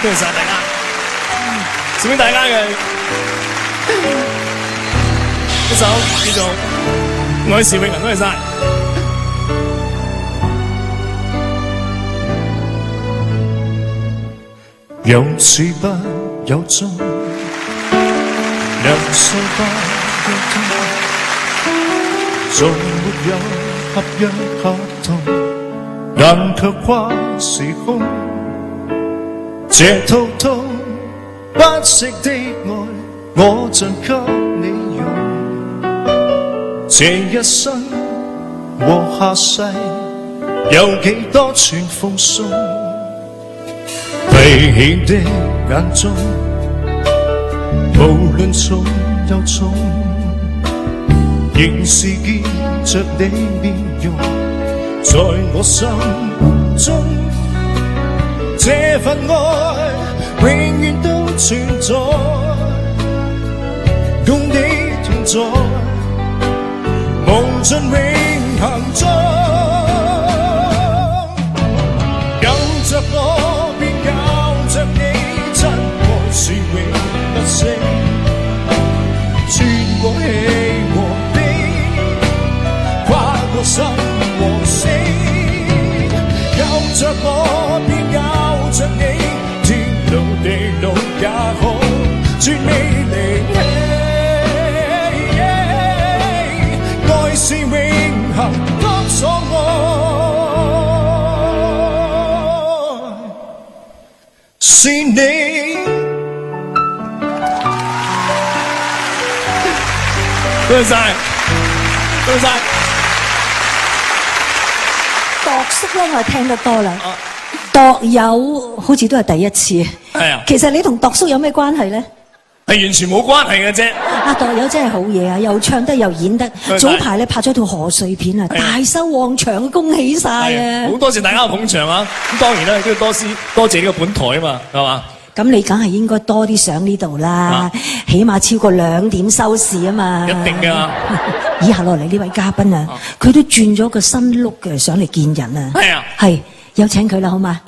多謝晒大家，送俾大家嘅一首叫做《愛是永恆》，多謝晒。有始不有終，人世不有痛，從沒有合約合同，但卻跨時空。這套套不息的愛，我盡給你用。這一生和下世，有幾多全奉送？閉起的眼中，無論重又重，仍是見着你面容，在我心中，這份愛永遠都存在，共你同在，無盡永恆中，有着我便有着你，真愛是永不息，穿過喜和悲，跨過生和死，有着我便有着你，天路地路也好，絕未離棄，愛是永恆，當所愛是你。多謝晒，多謝晒。度叔咧，我係聽得多啦。度友好似都係第一次。係啊。其實你同度叔有咩關係咧？係完全冇關係嘅啫。阿度友真係好嘢啊！又唱得又演得。早排咧拍咗套賀歲片啊，大收旺場，恭喜晒啊！好多謝大家嘅捧場啊！咁當然啦，亦都要多謝呢個本台啊嘛，係嘛？咁你梗係應該多啲上呢度啦，起碼超過2點收視啊嘛！一定㗎。以下落嚟呢位嘉賓啊，佢都轉咗個新 look嘅，上嚟見人啊。係啊。係，有請佢啦，好嘛？